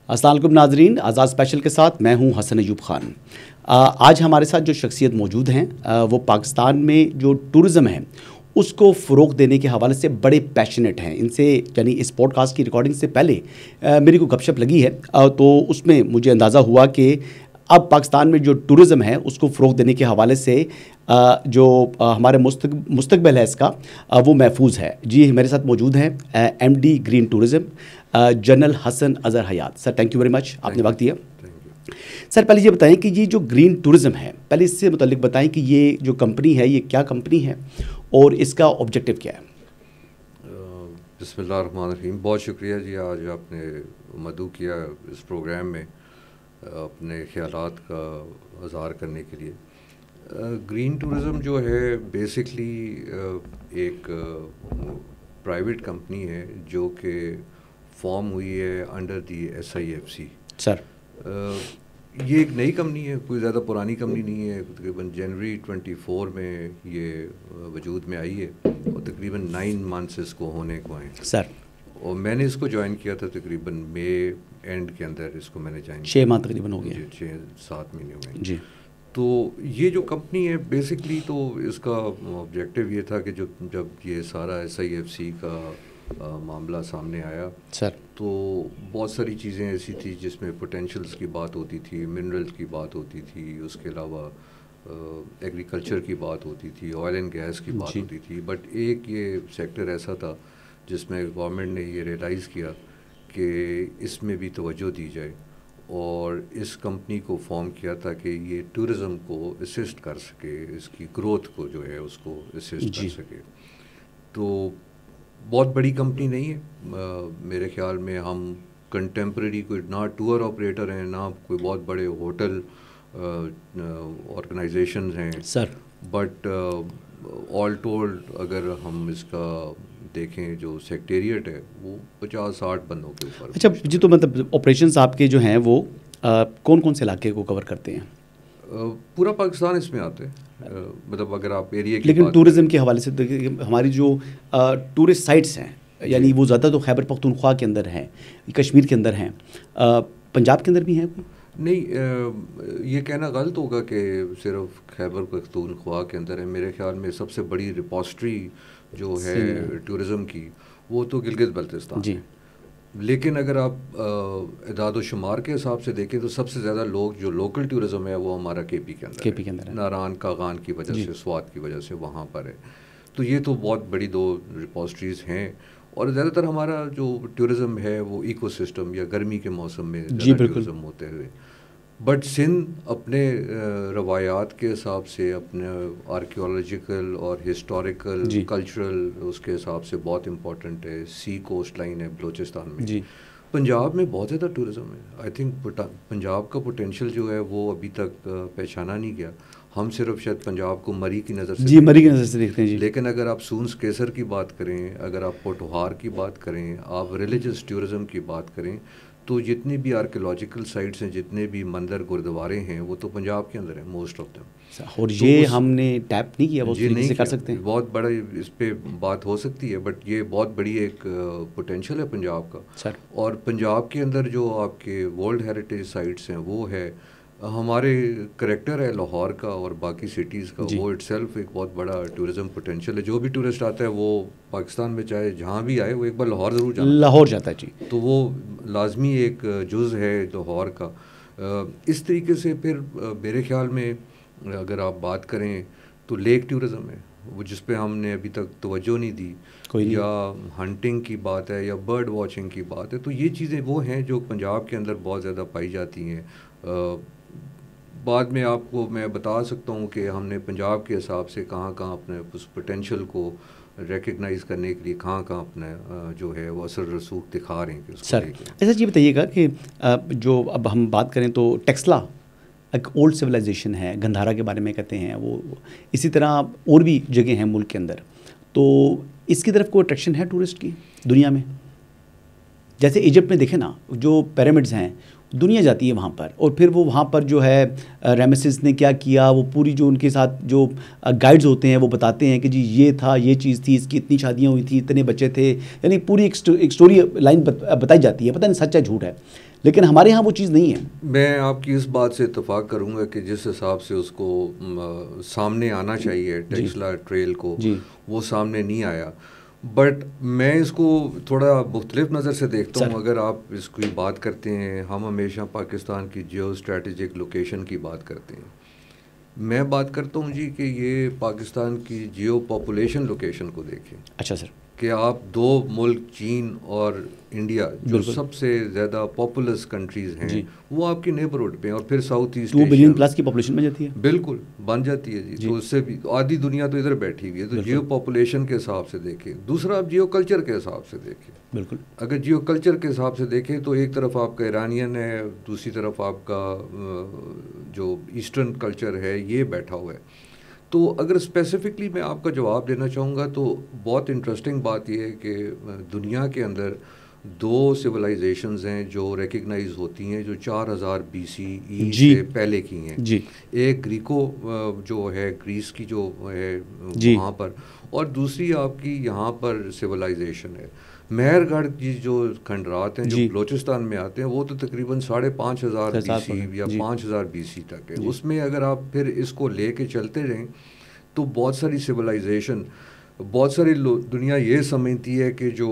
السلام علیکم ناظرین، آزاد اسپیشل کے ساتھ میں ہوں حسن ایوب خان۔ آج ہمارے ساتھ جو شخصیت موجود ہیں وہ پاکستان میں جو ٹورزم ہے اس کو فروغ دینے کے حوالے سے بڑے پیشنیٹ ہیں۔ ان سے یعنی اس پوڈ کاسٹ کی ریکارڈنگ سے پہلے میری کو گپ شپ لگی ہے تو اس میں مجھے اندازہ ہوا کہ اب پاکستان میں جو ٹورزم ہے اس کو فروغ دینے کے حوالے سے جو ہمارے مستقبل ہے اس کا وہ محفوظ ہے۔ جی میرے ساتھ موجود ہیں M D green tourism general Hasan Azhar Hayat. Sir thank you very much, آپ نے وقت دیا۔ سر پہلے یہ بتائیں کہ یہ جو گرین ٹورزم ہے، پہلے اس سے متعلق بتائیں کہ یہ جو کمپنی ہے یہ کیا کمپنی ہے اور اس کا آبجیکٹو کیا ہے؟ بسم اللہ الرحمن الرحیم۔ بہت شکریہ جی، آج آپ نے مدعو کیا اس پروگرام میں اپنے خیالات کا اظہار کرنے کے لیے۔ گرین ٹورزم جو ہے بیسکلی ایک پرائیویٹ کمپنی ہے جو کہ فارم ہوئی ہے انڈر دی SIFC۔ سر یہ ایک نئی کمپنی ہے، کوئی زیادہ پرانی کمپنی نہیں ہے۔ تقریباً جنوری 24 میں یہ وجود میں آئی ہے اور تقریباً 9 منتھس اس کو ہونے کو ہیں سر، اور میں نے اس کو جوائن کیا تھا تقریباً مئی اینڈ کے اندر اس کو میں نے جوائن کیا۔ 6 ماہ تقریباً ہو گیا، 6-7 مہینے ہوئے جی۔ تو یہ جو کمپنی ہے بیسکلی تو اس کا آبجیکٹیو یہ تھا کہ جب یہ سارا SIFC کا معاملہ سامنے آیا سر تو بہت ساری چیزیں ایسی تھی جس میں پوٹینشلز کی بات ہوتی تھی، منرلز کی بات ہوتی تھی، اس کے علاوہ ایگریکلچر کی بات ہوتی تھی، آئل اینڈ گیس کی بات ہوتی تھی۔ بٹ ایک یہ سیکٹر ایسا تھا جس میں گورنمنٹ نے یہ ریئلائز کیا کہ اس میں بھی توجہ دی جائے اور اس کمپنی کو فارم کیا تھا کہ یہ ٹورزم کو اسسٹ کر سکے، اس کی گروتھ کو جو ہے اس کو اسسٹ کر سکے۔ تو بہت بڑی کمپنی نہیں ہے میرے خیال میں، ہم کنٹمپریری کوئی نہ ٹور آپریٹر ہیں نہ کوئی بہت بڑے ہوٹل آرگنائزیشنز ہیں سر، بٹ آل ٹولڈ اگر ہم اس کا دیکھیں جو سیکٹریٹ ہے وہ 50-60 بندوں کے اوپر۔ اچھا جی، تو مطلب آپریشنز آپ کے جو ہیں وہ کون کون سے علاقے کو کور کرتے ہیں؟ پورا پاکستان اس میں آتا ہے، مطلب اگر آپ ایریا کی لیکن ٹورزم کے حوالے سے ہماری جو ٹورسٹ سائٹس ہیں یعنی وہ زیادہ تو خیبر پختونخوا کے اندر ہیں، کشمیر کے اندر ہیں، پنجاب کے اندر بھی ہیں کوئی؟ نہیں، یہ کہنا غلط ہوگا کہ صرف خیبر پختونخوا کے اندر ہے۔ میرے خیال میں سب سے بڑی ریپوسٹری جو ہے ٹورزم کی وہ تو گلگت بلتستان ہے۔ لیکن اگر آپ اعداد و شمار کے حساب سے دیکھیں تو سب سے زیادہ لوگ جو لوکل ٹورزم ہے وہ ہمارا KP کے اندر ہے، ناران کاغان کی وجہ سے، سوات کی وجہ سے وہاں پر ہے۔ تو یہ تو بہت بڑی 2 ریپوسٹریز ہیں اور زیادہ تر ہمارا جو ٹورزم ہے وہ ایکو سسٹم یا گرمی کے موسم میں ٹورزم ہوتے ہوئے۔ بٹ سندھ اپنے روایات کے حساب سے، اپنے آرکیولوجیکل اور ہسٹوریکل کلچرل اس کے حساب سے بہت امپورٹنٹ ہے۔ سی کوسٹ لائن ہے بلوچستان میں۔ پنجاب میں بہت زیادہ ٹورزم ہے۔ آئی تھنک پنجاب کا پوٹینشیل جو ہے وہ ابھی تک پہچانا نہیں گیا۔ ہم صرف شاید پنجاب کو مری کی نظر سے مری کی نظر سے دیکھتے ہیں، لیکن اگر آپ سونس کیسر کی بات کریں، اگر آپ پوٹوہار کی بات کریں، آپ ریلیجس ٹورزم کی بات کریں تو جتنی بھی آرکیولوجیکل سائٹس ہیں، جتنے بھی مندر گردوارے ہیں وہ تو پنجاب کے اندر ہیں موسٹ آف دم۔ اور یہ ہم نے ٹیپ نہیں کیا، وہ نہیں کر سکتے ہیں۔ بہت بڑا اس پہ بات ہو سکتی ہے بٹ یہ بہت بڑی ایک پوٹینشیل ہے پنجاب کا سر۔ اور پنجاب کے اندر جو آپ کے ورلڈ ہیریٹیج سائٹس ہیں وہ ہے، ہمارے کریکٹر ہے لاہور کا اور باقی سٹیز کا، وہ اٹ سیلف ایک بہت بڑا ٹورزم پوٹینشیل ہے۔ جو بھی ٹورسٹ آتا ہے وہ پاکستان میں چاہے جہاں بھی آئے وہ ایک بار لاہور ضرور جاتا ہے، جی۔ تو وہ لازمی ایک جز ہے لاہور کا۔ اس طریقے سے پھر میرے خیال میں اگر آپ بات کریں تو لیک ٹورزم ہے وہ جس پہ ہم نے ابھی تک توجہ نہیں دی، یا ہنٹنگ کی بات ہے یا برڈ واچنگ کی بات ہے۔ تو یہ چیزیں وہ ہیں جو پنجاب کے اندر بہت زیادہ پائی جاتی ہیں۔ بعد میں آپ کو میں بتا سکتا ہوں کہ ہم نے پنجاب کے حساب سے کہاں کہاں اپنے اس پوٹینشیل کو ریکگنائز کرنے کے لیے کہاں کہاں اپنا جو ہے وہ اثر رسوخ دکھا رہے ہیں۔ سر ایسا یہ بتائیے گا کہ جو اب ہم بات کریں تو ٹیکسلا ایک اولڈ سویلائزیشن ہے، گندھارا کے بارے میں کہتے ہیں، وہ اسی طرح اور بھی جگہ ہیں ملک کے اندر، تو اس کی طرف کوئی اٹریکشن ہے ٹورسٹ کی دنیا میں؟ جیسے ایجپٹ میں دیکھیں نا، جو پیرامڈز ہیں دنیا جاتی ہے وہاں پر، اور پھر وہ وہاں پر جو ہے ریمیسس نے کیا کیا، وہ پوری جو ان کے ساتھ جو گائیڈز ہوتے ہیں وہ بتاتے ہیں کہ جی یہ تھا، یہ چیز تھی، اس کی اتنی شادیاں ہوئی تھی، اتنے بچے تھے، یعنی پوری ایک سٹوری لائن بتائی جاتی ہے، پتہ نہیں سچ ہے جھوٹ ہے۔ لیکن ہمارے یہاں وہ چیز نہیں ہے. میں آپ کی اس بات سے اتفاق کروں گا کہ جس حساب سے اس کو سامنے آنا چاہیے ٹیکسلا ٹریل کو, وہ سامنے نہیں آیا. بٹ میں اس کو تھوڑا مختلف نظر سے دیکھتا ہوں. اگر آپ اس کی بات کرتے ہیں, ہم ہمیشہ پاکستان کی جیو اسٹریٹجک لوکیشن کی بات کرتے ہیں. میں بات کرتا ہوں جی کہ یہ پاکستان کی جیو پاپولیشن لوکیشن کو دیکھیں. اچھا سر. کہ آپ دو ملک چین اور انڈیا جو سب سے زیادہ پاپولس کنٹریز ہیں وہ آپ کی نیبرہڈ پہ, اور پھر ساؤتھ ایسٹ 2 بلین پلس کی پاپولیشن بن جاتی ہے. بالکل بن جاتی ہے جی. تو اس سے بھی آدھی دنیا تو ادھر بیٹھی ہوئی ہے. تو جیو پاپولیشن کے حساب سے دیکھیں. دوسرا آپ جیو کلچر کے حساب سے دیکھیں. بالکل اگر جیو کلچر کے حساب سے دیکھیں تو ایک طرف آپ کا ایرانین ہے, دوسری طرف آپ کا جو ایسٹرن کلچر ہے یہ بیٹھا ہوا ہے. تو اگر اسپیسیفکلی میں آپ کا جواب دینا چاہوں گا تو بہت انٹرسٹنگ بات یہ ہے کہ دنیا کے اندر 2 سویلائزیشنز ہیں جو ریکگنائز ہوتی ہیں, جو 4000 BCE سے پہلے کی ہیں. ایک گریکو جو ہے گریس کی جو ہے وہاں پر, اور دوسری آپ کی یہاں پر سویلائزیشن ہے مہر گڑھ کی جو کھنڈرات ہیں جو بلوچستان میں آتے ہیں, وہ تو تقریباً 5500 BC یا 5000 BC تک ہے. اس میں اگر آپ پھر اس کو لے کے چلتے رہیں تو بہت ساری سویلائزیشن, بہت ساری دنیا یہ سمجھتی ہے کہ جو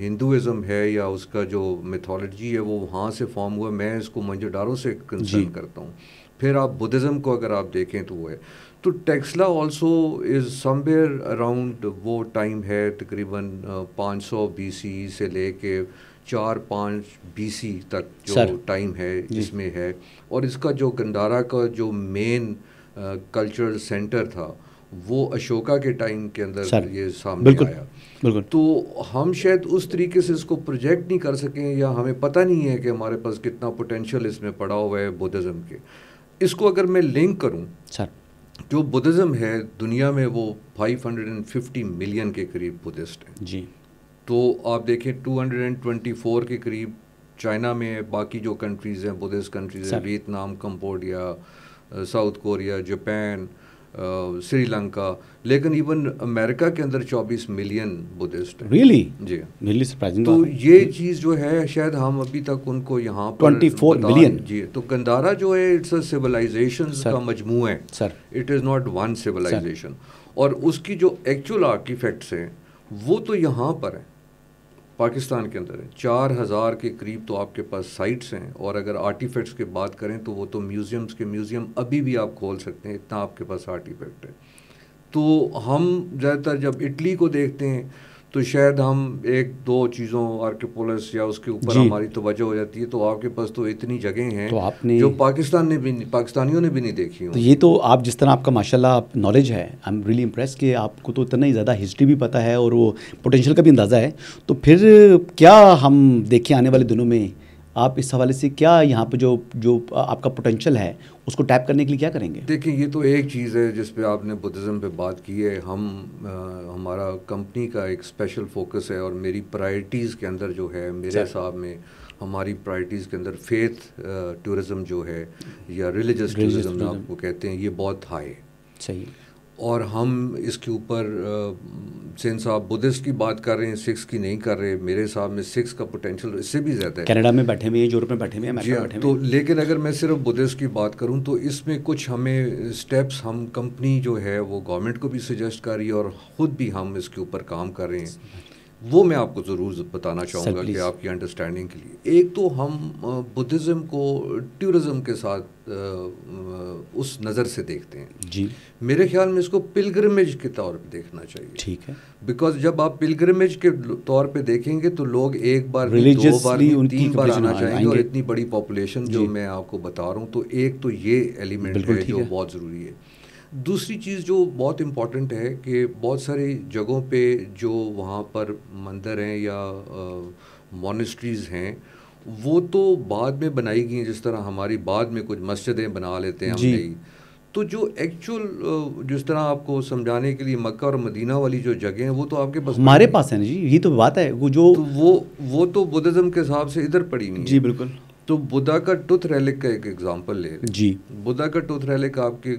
ہندوازم ہے یا اس کا جو میتھولوجی ہے وہ وہاں سے فارم ہوا. میں اس کو منجوڈارو سے کنسرن کرتا ہوں. پھر آپ بدھزم کو اگر آپ دیکھیں تو وہ ہے. تو Taxila also is some where around وہ ٹائم ہے تقریباً 500 BCE سے لے کے 4-5 BC تک جو ٹائم ہے اس میں ہے. اور اس کا جو گندارا کا جو مین کلچرل سینٹر تھا وہ اشوکا کے ٹائم کے اندر یہ سامنے آیا. تو ہم شاید اس طریقے سے اس کو پروجیکٹ نہیں کر سکیں, یا ہمیں پتہ نہیں ہے کہ ہمارے پاس کتنا پوٹینشیل اس میں پڑا ہوا ہے بدھزم کے. اس کو اگر میں لنک کروں, جو بدھزم ہے دنیا میں وہ 550 ملین کے قریب بدھسٹ ہیں جی. تو آپ دیکھیں 224 کے قریب چائنا میں, باقی جو کنٹریز ہیں بدھسٹ کنٹریز ہیں, Vietnam, Cambodia, South Korea, Japan, Sri Lanka, لیکن ایون امریکہ کے اندر 24 ملین بدھسٹ ہیں. ریئلی؟ جی تو یہ چیز جو ہے شاید ہم ابھی تک ان کو یہاں پر 24 ملین. جی تو گندارا جو ہے اٹس اے سویلائزیشن کا مجموعہ ہے sir, it is not one civilisation. اور اس کی جو ایکچوئل آرٹیفیکٹس ہیں وہ تو یہاں پر ہیں پاکستان کے اندر ہے. 4000 کے قریب تو آپ کے پاس سائٹس ہیں, اور اگر آرٹیفیکٹس کی بات کریں تو وہ تو میوزیمز کے میوزیم ابھی بھی آپ کھول سکتے ہیں, اتنا آپ کے پاس آرٹیفیکٹ ہے. تو ہم زیادہ تر جب اٹلی کو دیکھتے ہیں تو شاید ہم 1-2 چیزوں آرکیپولس یا اس کے اوپر ہماری توجہ ہو جاتی ہے. تو آپ کے پاس تو اتنی جگہیں ہیں جو پاکستانیوں نے بھی نہیں دیکھی ہوں. تو یہ تو آپ جس طرح آپ کا ماشاء اللہ نالج ہے, آئی ایم ریئلی امپریس کہ آپ کو تو اتنا ہی زیادہ ہسٹری بھی پتہ ہے اور وہ پوٹینشیل کا بھی اندازہ ہے. تو پھر کیا ہم دیکھیں آنے والے دنوں میں آپ اس حوالے سے کیا یہاں پہ جو آپ کا پوٹینشیل ہے اس کو ٹیپ کرنے کے لیے کیا کریں گے؟ دیکھیں یہ تو ایک چیز ہے جس پہ آپ نے بدھزم پہ بات کی ہے. ہمارا کمپنی کا ایک اسپیشل فوکس ہے, اور میری پرائرٹیز کے اندر جو ہے میرے حساب میں ہماری پرائرٹیز کے اندر فیتھ ٹورزم جو ہے یا ریلیجس ٹورزم آپ کو کہتے ہیں یہ بہت ہائی ہے. صحیح. اور ہم اس کے اوپر سنس آپ بدھسٹ کی بات کر رہے ہیں, سکس کی نہیں کر رہے, میرے حساب میں سکس کا پوٹینشیل اس سے بھی زیادہ ہے. کینیڈا میں بیٹھے ہوئے ہیں, یورپ میں بیٹھے ہوئے ہیں, امریکہ میں بیٹھے ہوئے ہیں. تو لیکن اگر میں صرف بدھسٹ کی بات کروں تو اس میں کچھ ہمیں اسٹیپس ہم کمپنی جو ہے وہ گورنمنٹ کو بھی سجیسٹ کر رہی ہے, اور خود بھی ہم اس کے اوپر کام کر رہے ہیں. وہ میں آپ کو ضرور بتانا چاہوں گا کہ آپ کی انڈرسٹینڈنگ کے لیے. ایک تو ہم بدھزم کو ٹورزم کے ساتھ اس نظر سے دیکھتے ہیں. جی میرے خیال میں اس کو پلگرمیج کے طور پہ دیکھنا چاہیے. ٹھیک ہے. بیکاز جب آپ پلگرمیج کے طور پہ دیکھیں گے تو لوگ ایک بار بھی, 2 بار بھی, 3 بار آنا چاہیں گے. اور اتنی بڑی پاپولیشن جو میں آپ کو بتا رہا ہوں, تو ایک تو یہ ایلیمنٹ ہے جو بہت ضروری ہے. دوسری چیز جو بہت امپورٹنٹ ہے کہ بہت ساری جگہوں پہ جو وہاں پر مندر ہیں یا مونسٹریز ہیں وہ تو بعد میں بنائی گئی ہیں, جس طرح ہماری بعد میں کچھ مسجدیں بنا لیتے ہیں ہم نہیں. تو جو ایکچوئل جس طرح آپ کو سمجھانے کے لیے مکہ اور مدینہ والی جو جگہیں ہیں وہ تو آپ کے پاس ہمارے پاس ہیں جی. یہ تو بات ہے وہ تو بدھزم کے حساب سے ادھر پڑی ہوئی. جی بالکل. تو بدھا کا ٹوتھ ریلک کا ایک ایگزامپل لے لیں. جی بدھا کا ٹوتھ ریلک آپ کے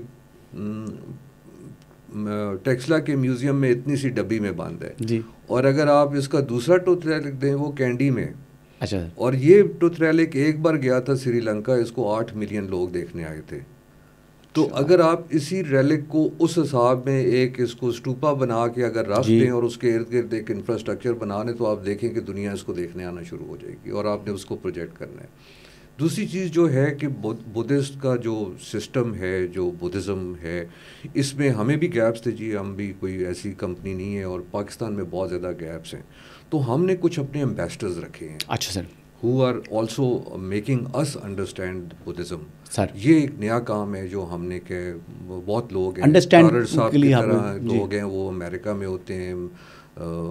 ٹیکسلا کے میوزیم میں اتنی سی ڈبی میں بند ہے. جی. اور اگر آپ اس کا دوسرا ٹوتھ ریلک دیں وہ کینڈی میں, اچھا. اور یہ ٹروتھ ریلی ایک بار گیا تھا سری لنکا, اس کو 8 ملین لوگ دیکھنے آئے تھے. تو اگر آپ اسی ریلک کو اس حساب میں ایک اس کو اسٹوپا بنا کے اگر رکھ دیں اور اس کے ارد گرد ایک انفراسٹرکچر بنا لیں, تو آپ دیکھیں کہ دنیا اس کو دیکھنے آنا شروع ہو جائے گی, اور آپ نے اس کو پروجیکٹ کرنا ہے. دوسری چیز جو ہے کہ بدھسٹ کا جو سسٹم ہے, جو بدھزم ہے, اس میں ہمیں بھی گیپس تھے جی, ہم بھی کوئی ایسی کمپنی نہیں ہے, اور پاکستان میں بہت زیادہ گیپس ہیں. تو ہم نے کچھ اپنے امبیسڈرز رکھے ہیں. اچھا سر. who are also making us understand Buddhism. سر یہ ایک نیا کام ہے جو ہم نے کہ بہت لوگ ہیں, انڈرسٹینڈ صاحب کی طرح لوگ ہیں, وہ امریکہ میں ہوتے ہیں.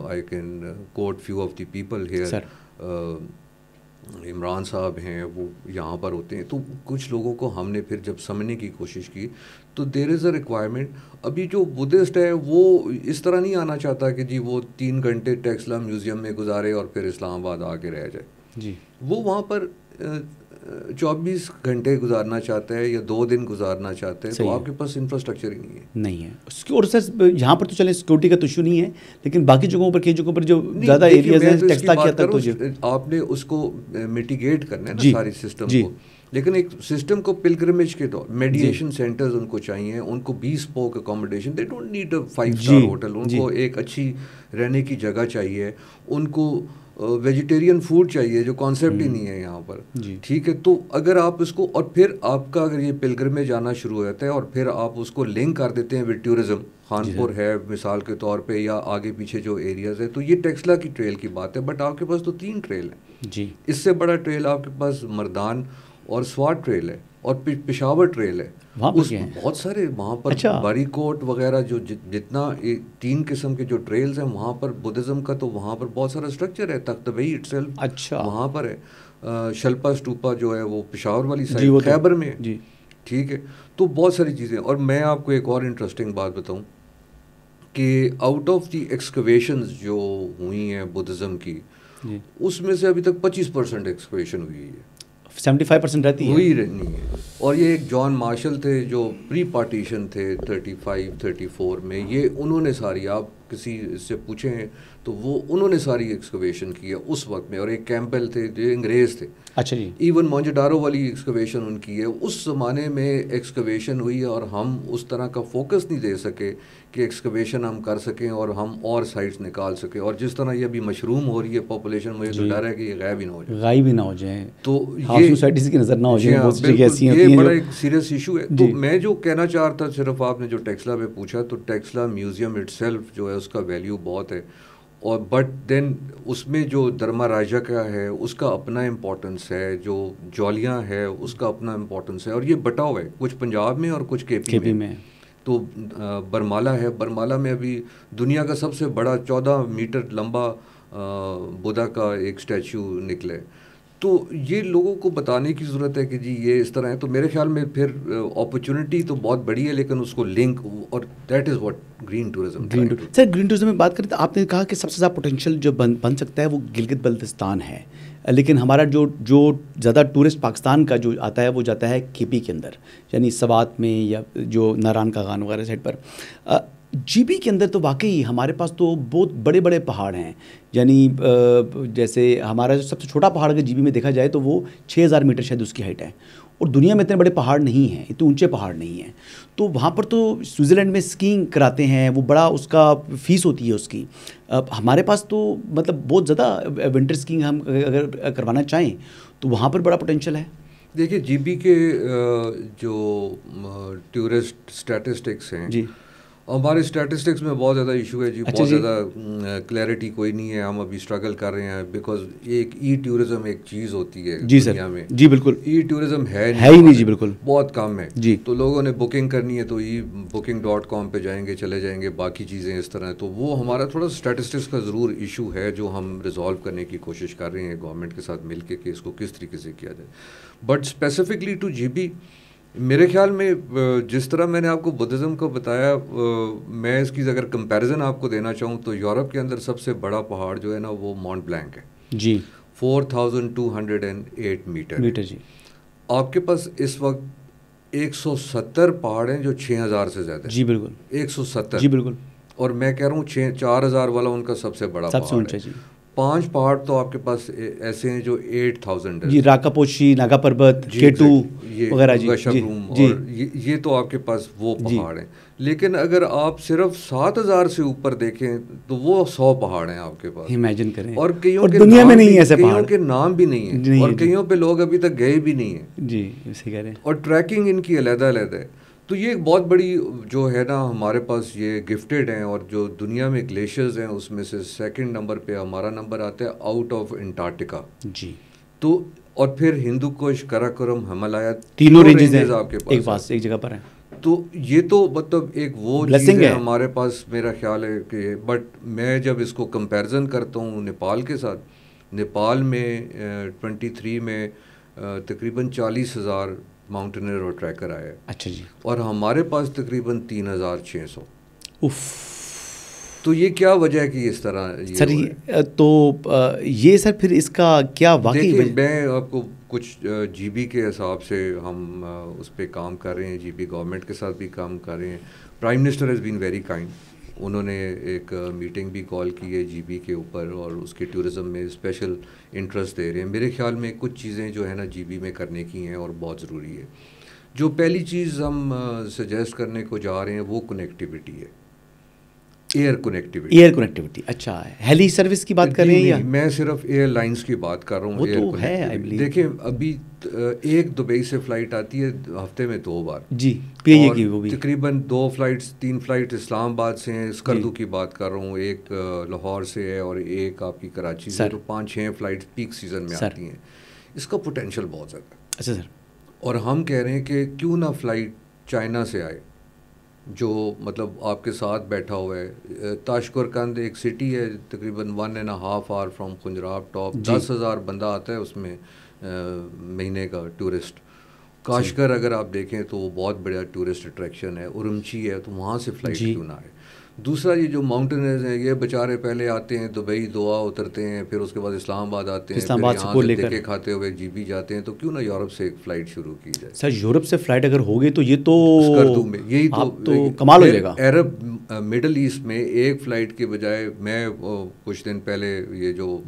I can quote few of the people here. Imran صاحب ہیں, وہ یہاں پر ہوتے ہیں. تو کچھ لوگوں کو ہم نے پھر جب سمجھنے کی کوشش کی, تو دیر از اے ریکوائرمنٹ. ابھی جو بدھسٹ ہے وہ اس طرح نہیں آنا چاہتا کہ جی وہ 3 گھنٹے ٹیکسلا میوزیم میں گزارے اور پھر اسلام آباد آ کے رہ جائے. جی, وہ وہاں پر 24 گھنٹے گزارنا چاہتا ہے یا 2 دن گزارنا چاہتا ہے, تو آپ کے پاس انفراسٹرکچر ہی نہیں ہے. اس کی, اور سر یہاں پر تو چلیں سیکورٹی کا تو ایشو نہیں ہے, لیکن باقی جگہوں پر, کئی جگہوں پر جو زیادہ ایریاز ہیں ٹیکسلا کیا تک, تو آپ نے اس کو میٹیگیٹ کرنا ہے نا ساری سسٹم کو. لیکن ایک سسٹم کو پلگرمیج کے طور, میڈیشن سینٹرز ان کو چاہیے, ان کو bespoke accommodation, they don't need a 5-star hotel, ان کو ایک اچھی رہنے کی جگہ چاہیے, ان کو ویجیٹیرین فوڈ چاہیے, جو کانسیپٹ ہی نہیں ہے یہاں پر. ٹھیک ہے, تو اگر آپ اس کو, اور پھر آپ کا اگر یہ پلگرمیج آنا شروع ہو جاتا ہے, اور پھر آپ اس کو لنک کر دیتے ہیں ود ٹورزم, خانپور ہے مثال کے طور پہ, یا آگے پیچھے جو ایریاز ہے, تو یہ ٹیکسلا کی ٹریل کی بات ہے. بٹ آپ کے پاس تو 3 ٹریل ہیں جی. اس سے بڑا ٹریل آپ کے پاس مردان اور سوات ٹریل ہے, اور پشاور ٹریل ہے. بہت سارے وہاں پر باری کوٹ وغیرہ, جو جتنا 3 قسم کے جو ٹریلز ہیں وہاں پر بدھزم کا, تو وہاں پر بہت سارا اسٹرکچر ہے. تخت بئی اٹ سیلف وہاں پر ہے. شلپا اسٹوپا جو ہے وہ پشاور والی سائڈ خیبر میں ہے. ٹھیک ہے, تو بہت ساری چیزیں. اور میں آپ کو ایک اور انٹرسٹنگ بات بتاؤں کہ آؤٹ آف دی ایکسکویشنز جو ہوئی ہیں بدھزم کی, اس میں سے ابھی تک 25% ایکسکویشن ہوئی ہے, 75% رہتی ہے, وہی رہنی ہے. اور یہ ایک جان مارشل تھے جو پری پارٹیشن تھے 35-34 میں, یہ انہوں نے ساری, آپ کسی سے پوچھیں ہیں تو وہ انہوں نے ساری ایکسکویشن کی ہے اس وقت میں. اور ایک کیمپل تھے جو انگریز تھے. اچھا جی. ایون مونجڈارو والی ایکسکویشن ان کی ہے. اس زمانے میں ایکسکویشن ہوئی, اور ہم اس طرح کا فوکس نہیں دے سکے کہ ایکسکویشن ہم کر سکیں اور ہم اور سائٹس نکال سکیں. اور جس طرح یہ ابھی مشروم ہو رہی ہے پاپولیشن, مجھے تو ڈر ہے کہ یہ غائب ہی نہ ہو جائے. تو یہ سوسائٹیز کی نظر نہ ہو جائے. یہ بڑا ایک سیریس ایشو ہے. تو میں جو کہنا چاہ رہا تھا, صرف آپ نے جو ٹیکسلا پہ پوچھا, تو ٹیکسلا میوزیم اٹ سیلف جو ہے اس کا ویلیو بہت ہے. اور بٹ دین اس میں جو درما راجا کا ہے اس کا اپنا امپورٹنس ہے, جو جولیاں ہے اس کا اپنا امپورٹنس ہے. اور یہ بٹا ہوا ہے, کچھ پنجاب میں اور کچھ کے پی میں. تو برمالا ہے, برمالا میں ابھی دنیا کا سب سے بڑا 14 میٹر لمبا بدھا کا ایک اسٹیچو نکلے. تو یہ لوگوں کو بتانے کی ضرورت ہے کہ جی یہ اس طرح ہے. تو میرے خیال میں پھر اپرچونٹی تو بہت بڑی ہے, لیکن اس کو لنک, اور that is what green tourism. Sir green tourism میں بات کریں تو آپ نے کہا کہ سب سے زیادہ پوٹینشیل جو بن سکتا ہے وہ گلگت بلتستان ہے, لیکن ہمارا جو زیادہ ٹورسٹ پاکستان کا جو آتا ہے وہ جاتا ہے کے پی کے اندر, یعنی سوات میں یا جو ناران کا غان وغیرہ سائڈ پر. جی بی کے اندر تو واقعی ہمارے پاس تو بہت بڑے بڑے پہاڑ ہیں. یعنی جیسے ہمارا جو سب سے چھوٹا پہاڑ اگر جی بی میں دیکھا جائے تو وہ 6000 میٹر شاید اس کی ہائٹ ہے, اور دنیا میں اتنے بڑے پہاڑ نہیں ہیں, اتنے اونچے پہاڑ نہیں ہیں. تو وہاں پر تو سوئٹزرلینڈ میں اسکینگ کراتے ہیں, وہ بڑا اس کا فیس ہوتی ہے اس کی. ہمارے پاس تو مطلب بہت زیادہ ونٹر اسکینگ ہم اگر کروانا چاہیں تو وہاں پر بڑا پوٹینشیل ہے. دیکھیے جی بی کے جو ٹورسٹ اسٹیٹسٹکس ہیں جی, ہمارے اسٹیٹسٹکس میں بہت زیادہ ایشو ہے جی. بہت زیادہ کلیئرٹی کوئی نہیں ہے, ہم ابھی اسٹرگل کر رہے ہیں. بیکاز ایک ای ٹورزم ایک چیز ہوتی ہے دنیا میں. جی بالکل, ای ٹورزم ہے ہی نہیں جی, بالکل بہت کم ہے جی. تو لوگوں نے بکنگ کرنی ہے تو ebooking.com پہ جائیں گے, چلے جائیں گے, باقی چیزیں اس طرح. تو وہ ہمارا تھوڑا اسٹیٹسٹکس کا ضرور ایشو ہے جو ہم ریزالو کرنے کی کوشش کر رہے ہیں گورنمنٹ کے ساتھ مل کے کہ اس کو کس طریقے سے کیا جائے. But specifically to G B, میرے خیال میں جس طرح میں نے آپ کو بدھزم کو بتایا, میں اس کی اگر کمپیریزن آپ کو دینا چاہوں تو یورپ کے اندر سب سے بڑا پہاڑ جو ہے نا وہ ماؤنٹ بلینک ہے جی, 4208 میٹر جی. آپ کے پاس اس وقت 170 پہاڑ ہیں جو 6000 سے زیادہ جی بالکل, 170 جی بالکل. اور میں کہہ رہا ہوں 4000 والا ان کا سب سے بڑا پہاڑ ہے. 5 پہاڑ تو آپ کے پاس ایسے ہیں جو 8000 ہے جی، راکاپوشی، ناگا پربت، کیٹو وغیرہ، جی اور یہ تو آپ کے پاس وہ پہاڑ ہیں. لیکن اگر آپ صرف 7000 سے اوپر دیکھیں تو وہ 100 پہاڑ ہیں آپ کے پاس. امیجن کریں. اور کئیوں کے دنیا میں نہیں ہے ایسے پہاڑ، کئیوں کے نام بھی نہیں ہیں، اور کئیوں پہ لوگ ابھی تک گئے بھی نہیں ہیں. جی صحیح کہہ رہے ہیں. اور ٹریکنگ ان کی علیحدہ علیحدہ ہے. تو یہ ایک بہت بڑی جو ہے نا ہمارے پاس یہ گفٹیڈ ہیں. اور جو دنیا میں گلیشیئرز ہیں اس میں سے سیکنڈ نمبر پہ ہمارا نمبر آتا ہے آؤٹ آف انٹارکٹیکا. جی. تو اور پھر ہندو کش، کراکورم، ہمالیہ، تینوں رینجز ہیں آپ کے پاس ایک جگہ پر ہیں. تو یہ تو مطلب ایک وہ چیز ہے ہمارے پاس، میرا خیال ہے کہ. بٹ میں جب اس کو کمپیریزن کرتا ہوں نیپال کے ساتھ، نیپال میں 23 میں تقریباً 40,000 ماؤنٹینر اور ٹریکر آئے. اچھا جی. اور ہمارے پاس تقریباً 3,600. اف. تو یہ کیا وجہ ہے کہ اس طرح سر تو یہ سر پھر اس کا کیا واقعی؟ دیکھیں میں آپ کو کچھ جی بی کے حساب سے ہم اس پہ کام کر رہے ہیں، جی بی گورنمنٹ کے ساتھ بھی کام کر رہے ہیں. Prime minister has been very kind. انہوں نے ایک میٹنگ بھی کال کی ہے جی بی کے اوپر، اور اس کے ٹورزم میں اسپیشل انٹرسٹ دے رہے ہیں. میرے خیال میں کچھ چیزیں جو ہے نا جی بی میں کرنے کی ہیں اور بہت ضروری ہے. جو پہلی چیز ہم سجیسٹ کرنے کو جا رہے ہیں وہ کنیکٹیوٹی ہے، ایئر کنیکٹیوٹی. اچھا، ہیلی سروس کی بات کر رہے ہیں یا؟ میں صرف ایئر لائنس کی بات کر رہا ہوں. وہ تو ہے. دیکھیں ابھی ایک دبئی سے فلائٹ آتی ہے ہفتے میں 2 بار. جی، پی اے کی وہ بھی تقریباً 2 فلائٹس 3 فلائٹ اسلام آباد سے ہیں. اسکردو کی بات کر رہا ہوں، ایک لاہور سے ہے اور ایک آپ کی کراچی سے. تو 5-6 فلائٹ پیک سیزن میں آتی ہیں. اس کا پوٹینشیل بہت زیادہ ہے. اچھا سر. اور ہم کہہ رہے ہیں کہ کیوں نہ فلائٹ چائنا سے آئے، جو مطلب آپ کے ساتھ بیٹھا ہوا ہے. تاشقر قند ایک سٹی ہے تقریباً 1.5 آور فرام خنجراب ٹاپ. 10,000 بندہ آتا ہے اس میں مہینے کا ٹورسٹ. کاشگر اگر آپ دیکھیں تو وہ بہت بڑا ٹورسٹ اٹریکشن ہے. اورمچی ہے تو وہاں سے فلائٹ کیوں نہ آئے. دوسرا یہ جو ماؤنٹینرز ہیں یہ بیچارے پہلے آتے ہیں دبئی، دعا اترتے ہیں، پھر اس کے بعد اسلام آباد آتے ہیں، پھر یہاں سے ٹکے کھاتے ہوئے جی بی جاتے ہیں. تو کیوں نہ یورپ سے ایک فلائٹ شروع کی جائے. سر یورپ سے فلائٹ اگر ہوگی تو یہ تو اسکردو میں یہی تو کمال ہو جائے گا. عرب مڈل ایسٹ میں ایک فلائٹ کے بجائے، میں کچھ دن پہلے یہ جو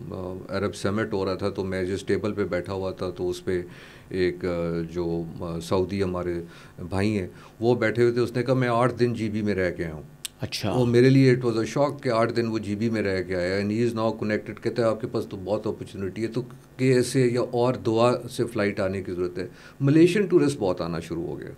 عرب سمٹ ہو رہا تھا تو میں جس ٹیبل پہ بیٹھا ہوا تھا تو اس پہ ایک جو سعودی ہمارے بھائی ہیں وہ بیٹھے ہوئے تھے. اس نے کہا میں 8 دن جی بی میں رہ کے آیا ہوں. اچھا. وہ میرے لیے اٹ واز اے شاک کہ 8 دن وہ جی بی میں رہ کے آیا. And he is now connected. کہتا ہے آپ کے پاس تو بہت اپرچونیٹی ہے. تو کہ ایسے یا اور دعا سے فلائٹ آنے کی ضرورت ہے. ملیشین ٹورسٹ بہت آنا شروع ہو گیا.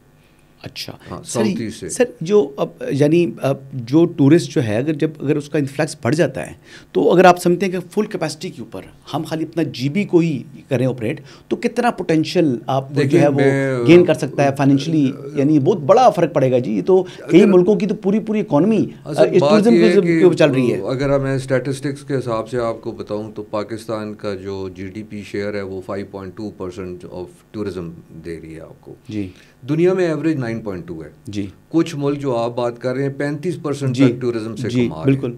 اچھا ساؤتھ ایسٹ سے. سر جو اب یعنی جو ٹورسٹ جو ہے اگر اس کا انفلکس بڑھ جاتا ہے تو اگر آپ سمجھتے ہیں کہ فل کیپیسٹی کے اوپر ہم خالی اپنا جی بی کو ہی کریں آپریٹ تو کتنا پوٹینشیل آپ جو ہے وہ گین کر سکتا ہے فائنینشلی؟ یعنی بہت بڑا فرق پڑے گا. جی تو کئی ملکوں کی تو پوری اکانومی ٹورزم کے اوپر چل رہی ہے. اگر میں اسٹیٹسٹکس کے حساب سے آپ کو بتاؤں تو پاکستان کا جو جی ڈی پی شیئر ہے وہ 5.2% آف ٹورزم دے رہی ہے آپ کو. جی. دنیا میں ایوریج 9.2 ہے. جی. کچھ ملک جو آپ بات کر رہے ہیں 35% تک ٹورزم سے کما رہے ہیں. بالکل.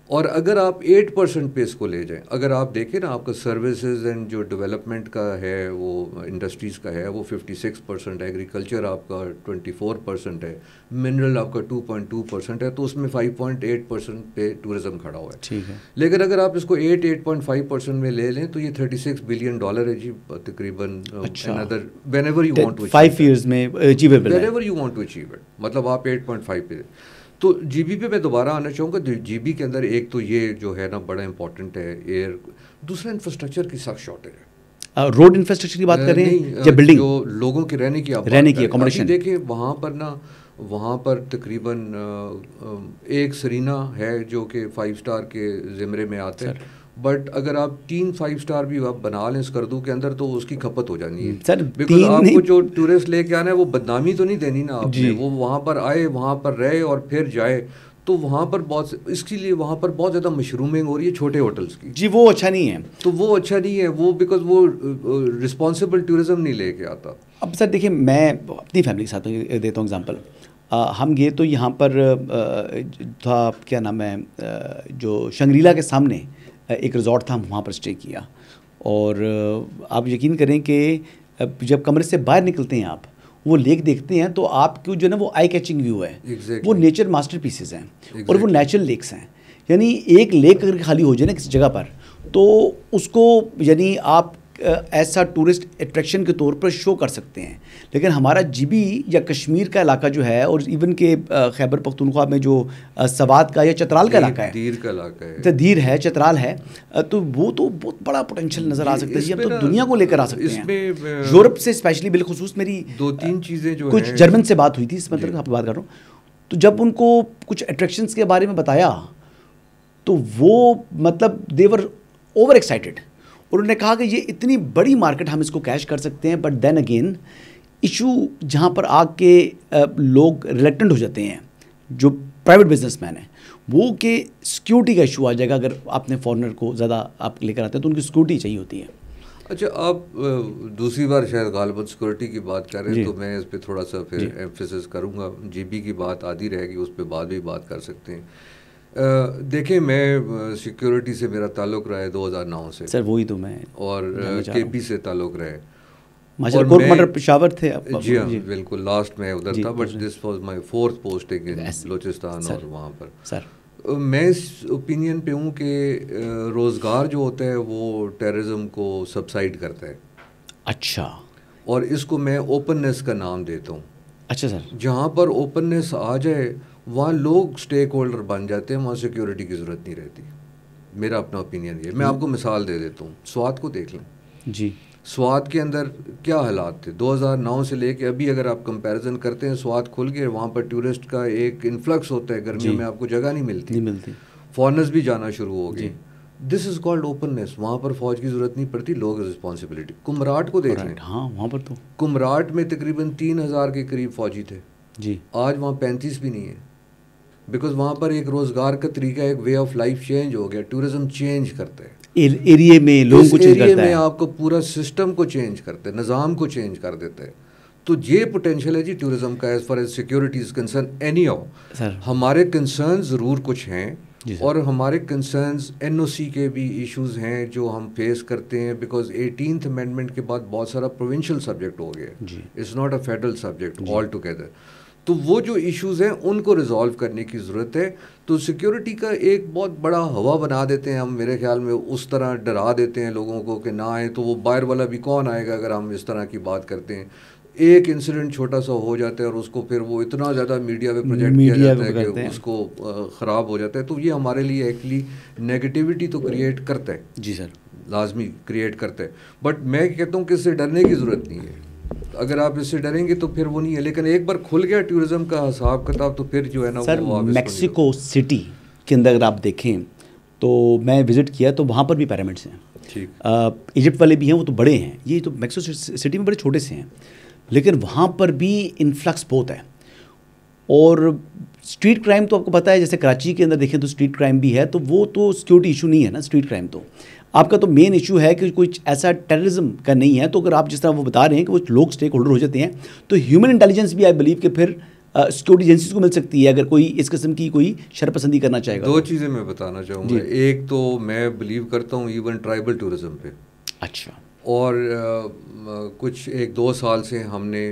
اور اگر آپ 8% پہ اس کو لے جائیں، اگر آپ دیکھیں نا آپ کا سروسز اینڈ جو ڈیولپمنٹ کا ہے وہ انڈسٹریز کا ہے وہ 56% ہے. ایگریکلچر آپ کا 24% ہے. منرل آپ کا 2.2% ہے. تو اس میں 5.8% پہ ٹورزم کھڑا ہوا ہے. ٹھیک ہے. لیکن اگر آپ اس کو 8.5% میں لے لیں تو یہ $36 بلین ہے جی تقریباً. whenever you want to 5 years میں achievable ہے. whenever you want to achieve it. مطلب آپ 8.5 پہ. تو جی بی پہ میں دوبارہ آنا چاہوں گا. جی بی کے اندر ایک تو یہ جو ہے نا بڑا امپورٹنٹ ہے ایئر. دوسرا انفراسٹرکچر کی سخت شارٹیج ہے. روڈ انفراسٹرکچر کی بات کر رہے ہیں یا بلڈنگ؟ جو لوگوں کے رہنے کی اکوموڈیشن. دیکھیں وہاں پر نا وہاں پر تقریباً ایک سرینا ہے جو کہ 5 اسٹار کے زمرے میں آتا ہے. بٹ اگر آپ 3 5 اسٹار بھی آپ بنا لیں اسکردو کے اندر تو اس کی کھپت ہو جانی ہے. بیکاز آپ کو جو ٹورسٹ لے کے آنا ہے وہ بدنامی تو نہیں دینی نا آپ نے. وہ وہاں پر آئے، وہاں پر رہے اور پھر جائے. تو وہاں پر بہت اس کے لیے وہاں پر بہت زیادہ مشرومنگ ہو رہی ہے چھوٹے ہوٹلس کی. جی وہ اچھا نہیں ہے. تو وہ اچھا نہیں ہے وہ بیکاز وہ رسپانسبل ٹورزم نہیں لے کے آتا. اب سر دیکھیں میں اپنی فیملی کے ساتھ دیتا ہوں اگزامپل. ہم گئے تو یہاں پر تھا کیا نام ہے جو شنگریلا کے سامنے ایک ریزورٹ تھا. ہم وہاں پر اسٹے کیا اور آپ یقین کریں کہ جب کمرے سے باہر نکلتے ہیں آپ وہ لیک دیکھتے ہیں تو آپ کو جو ہے نا وہ آئی کیچنگ ویو ہے. وہ نیچر ماسٹر پیسز ہیں اور وہ نیچرل لیکس ہیں. یعنی ایک لیک اگر خالی ہو جائے نا کسی جگہ پر تو اس کو یعنی آپ ایسا ٹورسٹ اٹریکشن کے طور پر شو کر سکتے ہیں. لیکن ہمارا جی بی یا کشمیر کا علاقہ جو ہے اور ایون کہ خیبر پختونخوا میں جو سوات کا یا چترال کا علاقہ ہے, دیر کا علاقہ ہے, دیر ہے, چترال ہے, تو وہ تو بہت بڑا پوٹینشیل نظر آ سکتا ہے جی. ہم تو دنیا کو لے کر آ سکتے ہیں, یورپ سے اسپیشلی. بالخصوص میری 2-3 چیزیں جو کچھ جرمن سے بات ہوئی تھی, اس مطلب آپ بات کر رہا ہوں, تو جب ان کو کچھ اٹریکشنس کے بارے میں بتایا تو وہ مطلب دے ور اوور ایکسائٹیڈ. انہوں نے کہا کہ یہ اتنی بڑی مارکیٹ ہم اس کو کیش کر سکتے ہیں, بٹ دین اگین ایشو جہاں پر آ کے لوگ ریلیکٹنٹ ہو جاتے ہیں جو پرائیویٹ بزنس مین ہیں, وہ کہ سیکیورٹی کا ایشو آ جائے گا. اگر آپ نے فارنر کو زیادہ آپ لے کر آتے ہیں تو ان کی سیکیورٹی چاہیے ہوتی ہے. اچھا, آپ دوسری بار شاید غالباً سیکورٹی کی بات کر رہے ہیں, تو میں اس پہ تھوڑا سا پھر ایمفیسس کروں گا. جی بی کی بات آدھی رہے گی, اس پہ بعد بھی بات کر سکتے ہیں. دیکھیں, میں سیکیورٹی سے میرا تعلق رہا ہے 2009 سے. سر وہی تو میں, اور کے پی سے تعلق رہے. پشاور تھے. جی ہاں بالکل, لاسٹ میں ادھر تھا, but this was my 4th posting in Balochistan. اور وہاں پر سر میں اس اوپینین پہ ہوں کہ روزگار جو ہوتا ہے وہ ٹیررزم کو سبسائڈ کرتا ہے. اچھا, اور اس کو میں اوپننیس کا نام دیتا ہوں. اچھا سر, جہاں پر اوپننیس آ جائے وہاں لوگ اسٹیک ہولڈر بن جاتے ہیں, وہاں سیکیورٹی کی ضرورت نہیں رہتی. میرا اپنا اوپینین یہ. میں آپ کو مثال دے دیتا ہوں, سوات کو دیکھ لیں. جی, سوات کے اندر کیا حالات تھے 2009 سے لے کے ابھی. اگر آپ کمپیریزن کرتے ہیں, سوات کھل گئے, وہاں پر ٹورسٹ کا ایک انفلکس ہوتا ہے, گرمیوں میں آپ کو جگہ نہیں ملتی, فارنرز بھی جانا شروع ہو گئے. دس از کالڈ اوپننیس. وہاں پر فوج کی ضرورت نہیں پڑتی, لوگ رسپانسبلٹی. کمراٹ کو دیکھ لیں. ہاں, وہاں پر تو کمراٹ میں تقریباً 3000 کے قریب فوجی تھے. جی, آج وہاں 35 بھی نہیں ہے, بیکاز وہاں پر ایک روزگار کا طریقہ, ایک وے آف لائف چینج ہو گیا. ٹورزم چینج کرتا ہے ایریے میں, لوگوں کو چینج کرتا ہے, میں آپ کو پورا سسٹم کو چینج کرتا ہے, نظام کو چینج کر دیتا ہے. تو یہ پوٹینشیل ہے جی ٹورزم کا, as far as security is concern. Any how ہمارے کنسرن ضرور کچھ ہیں, اور ہمارے کنسرنز این او سی کے بھی ایشوز ہیں جو ہم فیس کرتے ہیں, بیکاز 18th امینڈمنٹ کے بعد بہت سارا پروونشل سبجیکٹ ہو گیا. It's not a federal subject altogether. تو وہ جو ایشوز ہیں ان کو ریزالو کرنے کی ضرورت ہے. تو سیکیورٹی کا ایک بہت بڑا ہوا بنا دیتے ہیں ہم, میرے خیال میں اس طرح ڈرا دیتے ہیں لوگوں کو کہ نہ آئیں. تو وہ باہر والا بھی کون آئے گا اگر ہم اس طرح کی بات کرتے ہیں. ایک انسیڈنٹ چھوٹا سا ہو جاتا ہے اور اس کو پھر وہ اتنا زیادہ میڈیا پہ پروجیکٹ کیا جاتا ہے کہ اس کو خراب ہو جاتا ہے. تو یہ ہمارے لیے ایکچولی نیگیٹیوٹی تو کریٹ کرتا ہے. جی سر, لازمی کریٹ کرتا ہے. بٹ میں کہتا ہوں کہ اس سے ڈرنے کی ضرورت نہیں ہے. اگر آپ اس سے ڈریں گے تو پھر وہ نہیں ہے. لیکن ایک بار کھل گیا ٹورزم کا حساب کتاب تو پھر جو ہے نا, سر میکسیکو سٹی کے اندر اگر آپ دیکھیں تو میں وزٹ کیا تو وہاں پر بھی پیرامڈس ہیں. ٹھیک, ایجپٹ والے بھی ہیں, وہ تو بڑے ہیں. یہ تو میکسیکو سٹی میں بڑے چھوٹے سے ہیں, لیکن وہاں پر بھی انفلکس بہت ہے. اور اسٹریٹ کرائم تو آپ کو پتہ ہے, جیسے کراچی کے اندر دیکھیں تو اسٹریٹ کرائم بھی ہے, تو وہ تو سیکیورٹی ایشو نہیں ہے نا. اسٹریٹ کرائم تو آپ کا تو مین ایشو ہے کہ کچھ ایسا ٹیررزم کا نہیں ہے. تو اگر آپ جس طرح وہ بتا رہے ہیں کہ وہ لوگ اسٹیک ہولڈر ہو جاتے ہیں, تو ہیومن انٹیلیجنس بھی آئی بلیو کہ پھر سیکورٹی ایجنسیز کو مل سکتی ہے اگر کوئی اس قسم کی کوئی شرپسندی کرنا چاہے گا. 2 چیزیں میں بتانا چاہوں گا. ایک تو میں بلیو کرتا ہوں ایون ٹرائبل ٹورزم پہ. اچھا, اور کچھ 1-2 سال سے ہم نے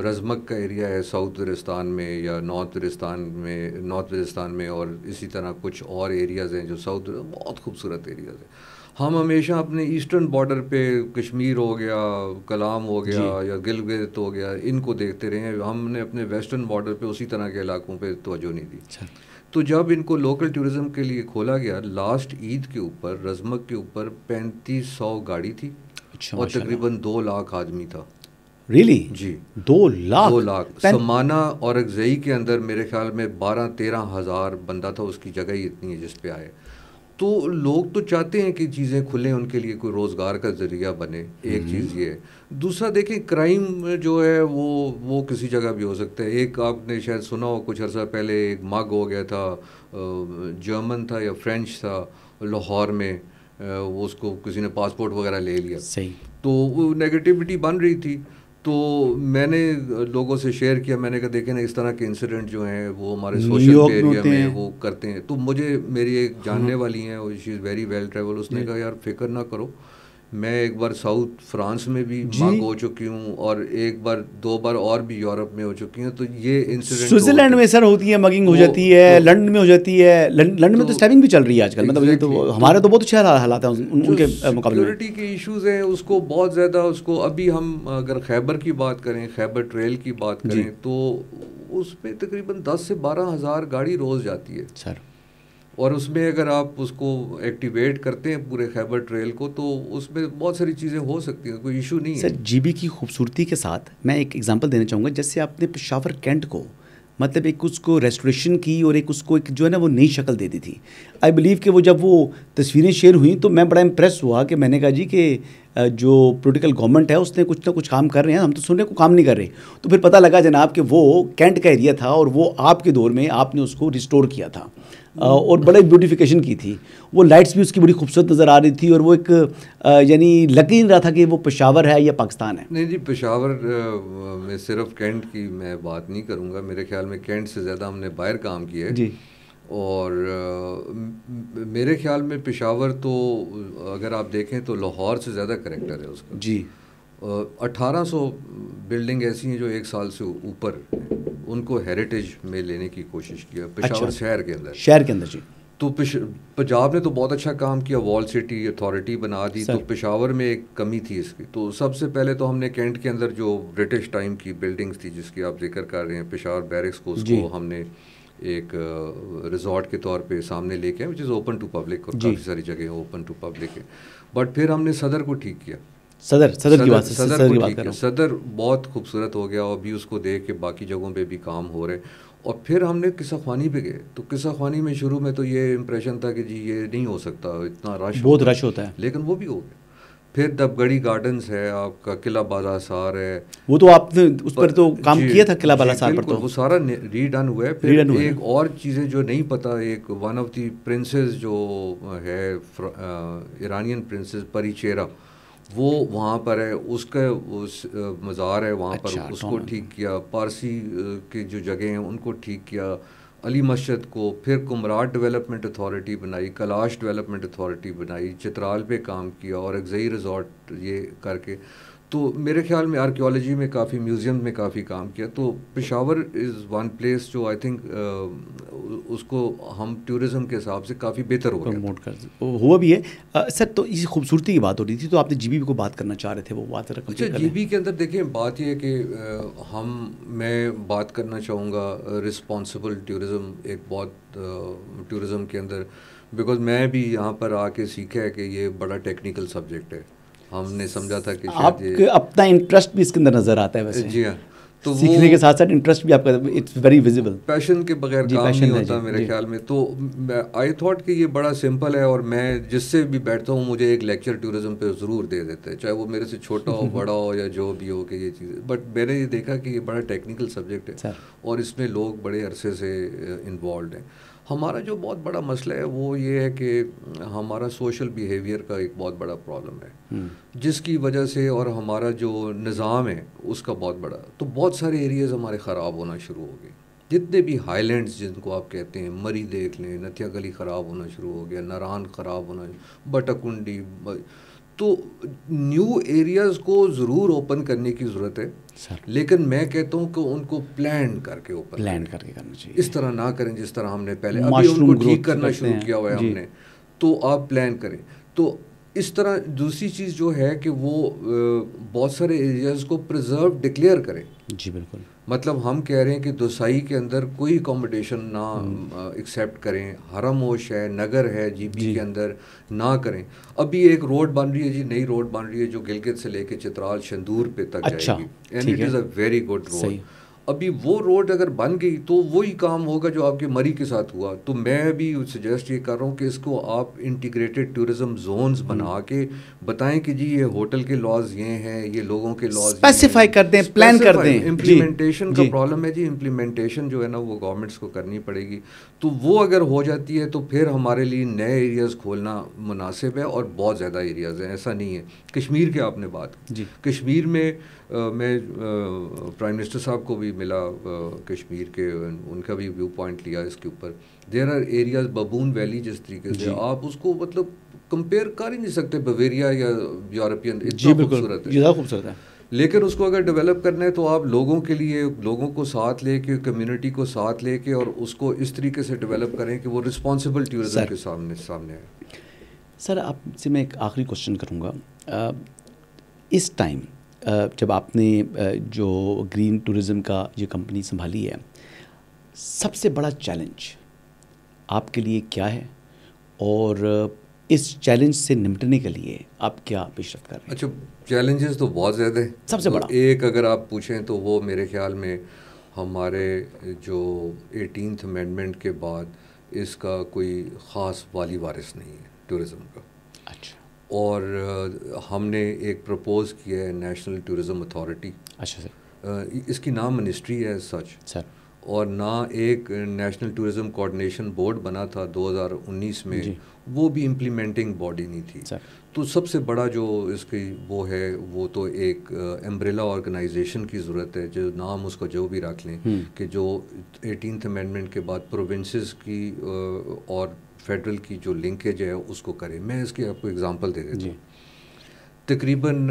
رزمک کا ایریا ہے ساؤتھ وزیرستان میں یا نارتھ وزیرستان میں, اور اسی طرح کچھ اور ایریاز ہیں جو ساؤتھ, بہت خوبصورت ایریاز ہیں. ہم ہمیشہ اپنے ایسٹرن بارڈر پہ کشمیر ہو گیا, کلام ہو گیا یا گلگت ہو گیا, ان کو دیکھتے رہے ہیں. ہم نے اپنے ویسٹرن بارڈر پہ اسی طرح کے علاقوں پہ توجہ نہیں دی. تو جب ان کو لوکل ٹورزم کے لیے کھولا گیا, لاسٹ عید کے اوپر رزمک کے اوپر 3500 گاڑی تھی, اور تقریباً 2 لاکھ آدمی تھا. ریلی؟ جی, 2 لاکھ. سمانہ اور اگزئی کے اندر میرے خیال میں 12-13 ہزار بندہ تھا. اس کی جگہ ہی اتنی ہے جس پہ آئے. تو لوگ تو چاہتے ہیں کہ چیزیں کھلیں, ان کے لیے کوئی روزگار کا ذریعہ بنے. ایک چیز یہ ہے. دوسرا دیکھیں, کرائم جو ہے وہ کسی جگہ بھی ہو سکتا ہے. ایک آپ نے شاید سنا ہو کچھ عرصہ پہلے, ایک مگ ہو گیا تھا, جرمن تھا یا فرینچ تھا, لاہور میں. وہ اس کو کسی نے پاسپورٹ وغیرہ لے لیا. صحیح. تو وہ نیگیٹیوٹی بن رہی تھی. تو میں نے لوگوں سے شیئر کیا, میں نے کہا دیکھیں نا اس طرح کے انسیڈنٹ جو ہیں وہ ہمارے سوشل ایریا میں وہ کرتے ہیں. تو مجھے میری ایک جاننے والی ہیں, شی از ویری ویل ٹریول, اس نے کہا یار فکر نہ کرو, میں ایک بار ساؤتھ فرانس میں بھی مگ ہو چکی ہوں اور ایک بار 2 بار اور بھی یورپ میں ہو چکی ہوں. تو یہ انسیڈنٹ سوئٹزرلینڈ میں سر ہوتی ہے مگنگ ہو جاتی ہے, لنڈن میں ہو جاتی ہے, لنڈن میں تو اسٹیپنگ بھی چل رہی ہے آج کل, مطلب تو ہمارے تو بہت اچھے حالات ہیں ان کے مقابلے میں. سیکورٹی کے ایشوز ہیں اس کو بہت زیادہ, اس کو ابھی ہم اگر خیبر کی بات کریں, خیبر ٹریل کی بات کریں تو اس میں تقریباً 10 سے 12 ہزار گاڑی روز جاتی ہے سر, اور اس میں اگر آپ اس کو ایکٹیویٹ کرتے ہیں پورے خیبر ٹریل کو تو اس میں بہت ساری چیزیں ہو سکتی ہیں, کوئی ایشو نہیں ہے. سر جی بی کی خوبصورتی کے ساتھ میں ایک ایگزامپل دینا چاہوں گا, جیسے آپ نے پشاور کینٹ کو مطلب ایک اس کو ریسٹوریشن کی اور ایک اس کو ایک جو ہے نا وہ نئی شکل دے دی تھی. آئی بلیو کہ وہ جب وہ تصویریں شیئر ہوئیں تو میں بڑا امپریس ہوا کہ میں نے کہا جی کہ جو پولیٹیکل گورنمنٹ ہے اس نے کچھ نہ کچھ کام کر رہے ہیں, ہم تو سننے کو کام نہیں کر رہے. تو پھر پتہ لگا جناب کہ وہ کینٹ کا ایریا تھا اور وہ آپ کے دور میں آپ نے اس کو ریسٹور کیا تھا اور بڑے بیوٹیفیکیشن کی تھی. وہ لائٹس بھی اس کی بڑی خوبصورت نظر آ رہی تھی اور وہ ایک یعنی لگ ہی نہیں رہا تھا کہ وہ پشاور ہے یا پاکستان ہے. نہیں جی, پشاور میں صرف کینٹ کی میں بات نہیں کروں گا, میرے خیال میں کینٹ سے زیادہ ہم نے باہر کام کیا ہے. جی, اور میرے خیال میں پشاور تو اگر آپ دیکھیں تو لاہور سے زیادہ کریکٹر ہے اس کا. جی, 1800 بلڈنگ ایسی ہیں جو 1 سال سے اوپر ان کو ہیریٹیج میں لینے کی کوشش کیا پشاور شہر کے اندر. جی, تو پنجاب نے تو بہت اچھا کام کیا, وال سٹی اتھارٹی بنا دی. تو پشاور میں ایک کمی تھی اس کی. تو سب سے پہلے تو ہم نے کینٹ کے اندر جو برٹش ٹائم کی بلڈنگس تھی جس کی آپ ذکر کر رہے ہیں, پشاور بیرکس کو, اس کو ہم نے ایک ریزورٹ کے طور پہ سامنے لے کے, وچ از اوپن ٹو پبلک, اور کافی ساری جگہ اوپن ٹو پبلک ہے. بٹ پھر ہم نے صدر کو ٹھیک کیا. صدر بہت خوبصورت ہو گیا اور ابھی اس کو دیکھ کے باقی جگہوں پہ بھی کام ہو رہے. اور پھر ہم نے قصہ خوانی پہ گئے. تو قصہ خوانی میں شروع میں تو یہ امپریشن تھا کہ جی یہ نہیں ہو سکتا, اتنا بہت رش ہوتا ہے, لیکن وہ بھی ہو گیا. پھر دبگڑی گارڈنز ہے, آپ کا قلعہ بالا سار ہے, وہ تو آپ نے اس پر تو کام کیا تھا قلعہ بالا سار پر, تو وہ سارا ری ڈن ہوا ہے. پھر ایک اور چیزیں جو نہیں پتہ, ایک ون آف دی پرنسز جو ہے ایرانین پرنسز پری چیرا, وہ وہاں پر ہے, اس کا مزار ہے وہاں پر, اس کو ٹھیک کیا. پارسی کی جو جگہیں ہیں ان کو ٹھیک کیا, علی مسجد کو. پھر کمراٹ ڈیولپمنٹ اتھارٹی بنائی, کلاش ڈیولپمنٹ اتھارٹی بنائی, چترال پہ کام کیا, اور ایگزئی ریزورٹ یہ کر کے. تو میرے خیال میں آرکیولوجی میں کافی, میوزیم میں کافی کام کیا. تو پشاور از ون پلیس جو آئی تھنک اس کو ہم ٹورزم کے حساب سے کافی بہتر ہو پروموٹ کر ہوا بھی ہے. سر تو اس خوبصورتی کی بات ہو رہی تھی, تو آپ نے جی بی کو بات کرنا چاہ رہے تھے, وہ بات رکھ. اچھا, جی بی کے اندر دیکھیں بات یہ ہے کہ میں بات کرنا چاہوں گا رسپانسبل ٹورزم, ایک بہت ٹورزم کے اندر, بیکاز میں بھی یہاں پر آ کے سیکھا ہے کہ یہ بڑا ٹیکنیکل سبجیکٹ ہے. ہم نے سمجھا تھا کہ آپ کے اپنا انٹرسٹ بھی اس کے اندر نظر آتا ہے ویسے. جی ہاں, تو سیکھنے کے ساتھ ساتھ انٹرسٹ بھی آپ کا, اٹس ویری ویزیبل. پیشن کے بغیر کام نہیں ہوتا میرے خیال میں. تو آئی تھاٹ کہ یہ بڑا سمپل ہے, اور میں جس سے بھی بیٹھتا ہوں مجھے ایک لیکچر ٹورزم پہ ضرور دے دیتا ہے, چاہے وہ میرے سے چھوٹا ہو بڑا ہو یا جو بھی ہو کہ یہ چیز. بٹ میں نے یہ دیکھا کہ یہ بڑا ٹیکنیکل سبجیکٹ ہے اور اس میں لوگ بڑے عرصے سے انوالوڈ ہیں. ہمارا جو بہت بڑا مسئلہ ہے وہ یہ ہے کہ ہمارا سوشل بیہیویئر کا ایک بہت بڑا پرابلم ہے, جس کی وجہ سے, اور ہمارا جو نظام ہے اس کا بہت بڑا, تو بہت سارے ایریاز ہمارے خراب ہونا شروع ہو گئے. جتنے بھی ہائی لینڈز جن کو آپ کہتے ہیں, مری دیکھ لیں, نتھیا گلی خراب ہونا شروع ہو گیا, ناران خراب ہونا, بٹکنڈی. تو نیو ایریاز کو ضرور اوپن کرنے کی ضرورت ہے, لیکن میں کہتا ہوں کہ ان کو پلان کر کے اوپن کر کے کرنا چاہیے. اس طرح نہ کریں جس طرح ہم نے پہلے, ابھی ان کو ٹھیک کرنا شروع کیا ہوا ہے ہم نے, تو آپ پلان کریں. تو اس طرح دوسری چیز جو ہے کہ وہ بہت سارے ایریاز کو پریزرو ڈکلیئر کریں. جی بالکل. مطلب ہم کہہ رہے ہیں کہ دوسائی کے اندر کوئی اکوموڈیشن نہ ایکسیپٹ کریں, حرم ہوش ہے, نگر ہے, جی بی کے اندر نہ کریں. ابھی ایک روڈ بن رہی ہے جی, نئی روڈ بن رہی ہے جو گلگت سے لے کے چترال شندور پہ تک جائے گی, and it is a very good road. ابھی وہ روڈ اگر بن گئی تو وہی کام ہوگا جو آپ کے مری کے ساتھ ہوا. تو میں بھی سجیسٹ یہ کر رہا ہوں کہ اس کو آپ انٹیگریٹڈ ٹورزم زونز بنا کے بتائیں کہ جی یہ ہوٹل کے لاز یہ ہیں, یہ لوگوں کے لاز اسپیسیفائی کر دیں, پلان کر دیں. امپلیمنٹیشن کا پرابلم ہے جی, امپلیمنٹیشن جو ہے نا وہ گورنمنٹس کو کرنی پڑے گی. تو وہ اگر ہو جاتی ہے تو پھر ہمارے لیے نئے ایریاز کھولنا مناسب ہے, اور بہت زیادہ ایریاز ہیں, ایسا نہیں ہے. کشمیر کے آپ نے بات, کشمیر میں میں پرائم منسٹر صاحب کو بھی بھی ملا کشمیر کے, ان کا بھی ویو پوائنٹ لیا اس کے اوپر. دیر آر ایریاز, ببون ویلی جس طریقے سے آپ اس کو مطلب کمپیئر کر ہی نہیں سکتے بویریا یا یورپین, اتنا خوبصورت ہے, زیادہ خوبصورت ہے. لیکن اس کو اگر ڈیولپ کرنا ہے تو آپ لوگوں کے لیے, لوگوں کو ساتھ لے کے, کمیونٹی کو ساتھ لے کے, اور اس کو اس طریقے سے ڈیولپ کریں کہ وہ رسپانسبل ٹورزم کے سامنے آئے. سر آپ سے میں ایک آخری کوشچن کروں گا. اس ٹائم جب آپ نے جو گرین ٹورزم کا یہ کمپنی سنبھالی ہے, سب سے بڑا چیلنج آپ کے لیے کیا ہے, اور اس چیلنج سے نمٹنے کے لیے آپ کیا پیش رفت کر رہے ہیں؟ اچھا, چیلنجز تو بہت زیادہ ہیں. سب سے بڑا ایک اگر آپ پوچھیں تو وہ میرے خیال میں ہمارے جو 18th امینڈمنٹ کے بعد اس کا کوئی خاص والی وارث نہیں ہے ٹورزم کا. اچھا. اور ہم نے ایک پرپوز کیا ہے نیشنل ٹورزم اتھارٹی. اچھا سر. اس کی نام منسٹری ہے سچ سر, اور نہ ایک نیشنل ٹورزم کوآرڈینیشن بورڈ بنا تھا 2019 میں, وہ بھی امپلیمنٹنگ باڈی نہیں تھی. تو سب سے بڑا جو اس کی وہ ہے, وہ تو ایک امبریلا آرگنائزیشن کی ضرورت ہے, جو نام اس کو جو بھی رکھ لیں, کہ جو 18th امینڈمنٹ کے بعد پروونسز کی اور فیڈرل کی جو لنکیج ہے اس کو کرے. میں اس کی آپ کو اگزامپل دے دیتا ہوں. تقریباً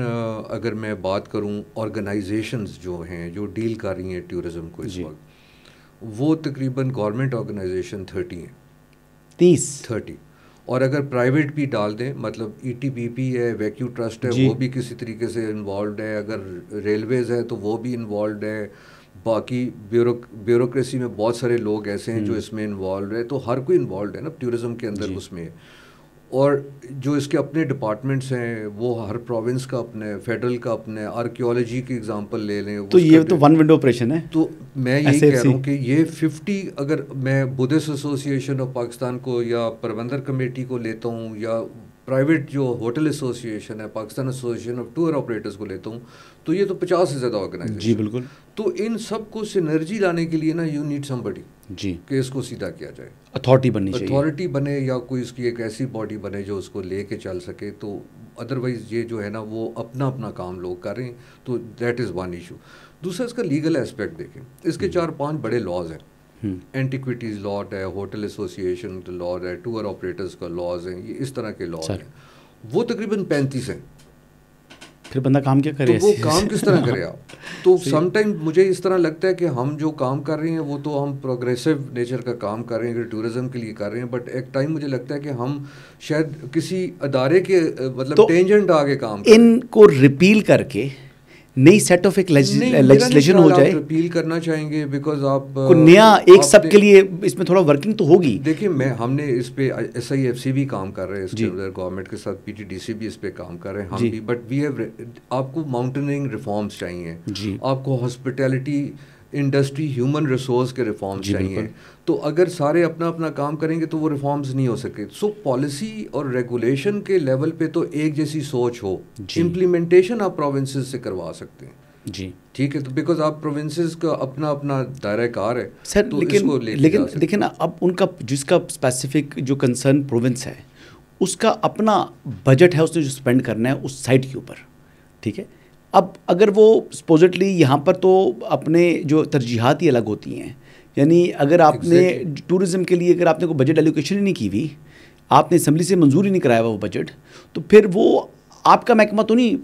اگر میں بات کروں آرگنائزیشنز جو ہیں جو ڈیل کر رہی ہیں ٹورزم کو اس وقت, وہ تقریباً گورنمنٹ آرگنائزیشن 30 ہیں. 30. اور اگر پرائیویٹ بھی ڈال دیں, مطلب ای ٹی بی پی ہے, ویکیو ٹرسٹ ہے, وہ بھی کسی طریقے سے انوالوڈ ہے, اگر ریلویز ہے تو وہ بھی انوالوڈ ہے, باقی بیوروکریسی میں بہت سارے لوگ ایسے ہیں جو اس میں انوالوڈ ہے. تو ہر کوئی انوالوڈ ہے نا ٹورزم کے اندر اس میں. اور جو اس کے اپنے ڈپارٹمنٹس ہیں وہ ہر پروونس کا اپنا ہے, فیڈرل کا اپنا ہے. آرکیولوجی کی اگزامپل لے لیں تو یہ تو ون ونڈو آپریشن ہے. تو میں یہی کہہ رہا ہوں کہ یہ 50, اگر میں بدھسٹ ایسوسیشن آف پاکستان کو یا پروندر کمیٹی کو لیتا ہوں, یا پرائیویٹ جو ہوٹل ایسوسیشن ہے Pakistan association of tour operators کو لیتا ہوں, تو یہ تو 50 سے زیادہ آرگنائزیشن. جی بالکل. تو ان سب کو سینرجی لانے کے لیے نا یو نیڈ سم بڈی جی کہ اس کو سیدھا کیا جائے. اتھارٹی بننی چاہیے, اتھارٹی بنے, یا کوئی اس کی ایک ایسی باڈی بنے جو اس کو لے کے چل سکے. تو ادروائز یہ جو ہے نا وہ اپنا اپنا کام لوگ کر رہے ہیں. تو دیٹ از ون ایشو. دوسرا اس کا لیگل اسپیکٹ دیکھیں, اس کے 4-5 بڑے لاز ہیں. اینٹیکویٹیز لا ہے, ہوٹل ایسوسیشن لا ہے, ٹور آپریٹرز کا لاز ہیں, یہ اس طرح کے لاز ہیں. وہ تقریباً 35 ہیں. پھر بندہ کام کیا کرے, تو وہ کام کس طرح کرے آپ؟ تو سم ٹائم مجھے اس طرح لگتا ہے کہ ہم جو کام کر رہے ہیں وہ تو ہم پروگریسو نیچر کا کام کر رہے ہیں, ٹورزم کے لیے کر رہے ہیں, بٹ ایک ٹائم مجھے لگتا ہے کہ ہم شاید کسی ادارے کے مطلب ٹینجنٹ آگے کام کریں. ان کو ریپیل کر کے نئی سیٹ آف ایک لیجسلیشن ہو جائے. اپیل کرنا چاہیں گے بیکاز آپ کو نیا ایک سب کے لیے اس میں تھوڑا ورکنگ تو ہوگی. دیکھیں ہم نے اس پہ SIFC بھی کام کر رہے ہیں اس کے اندر, گورنمنٹ کے ساتھ PTDC بھی اس پہ کام کر رہے ہیں ہم بھی, بٹ وی ہیو, آپ کو ماؤنٹیننگ ریفارمس چاہیے, آپ کو ہاسپٹیلٹی انڈسٹری ہیومن ریسورس کے ریفارمس چاہیے. تو اگر سارے اپنا اپنا کام کریں گے تو وہ ریفارمز نہیں ہو سکے. سو پالیسی اور ریگولیشن کے لیول پہ تو ایک جیسی سوچ ہو, امپلیمنٹیشن آپ پروونسز سے کروا سکتے ہیں. جی ٹھیک ہے, تو بیکاز آپ پروونسز کا اپنا اپنا دائرہ کار ہے سر. لیکن دیکھیں نا, اب ان کا جس کا اسپیسیفک جو کنسرن پروونس ہے اس کا اپنا بجٹ ہے, اس نے جو اسپینڈ کرنا ہے اس سائٹ کے اوپر. ٹھیک ہے, اب اگر وہ سپوزٹلی یہاں پر تو اپنے جو ترجیحات ہی الگ ہوتی ہیں, یعنی اگر آپ نے ٹورزم کے لیے اگر آپ نے کوئی بجٹ ایلوکیشن ہی نہیں کی ہوئی, آپ نے اسمبلی سے منظور ہی نہیں کرایا ہوا وہ بجٹ, تو پھر وہ آپ کا محکمہ تو نہیں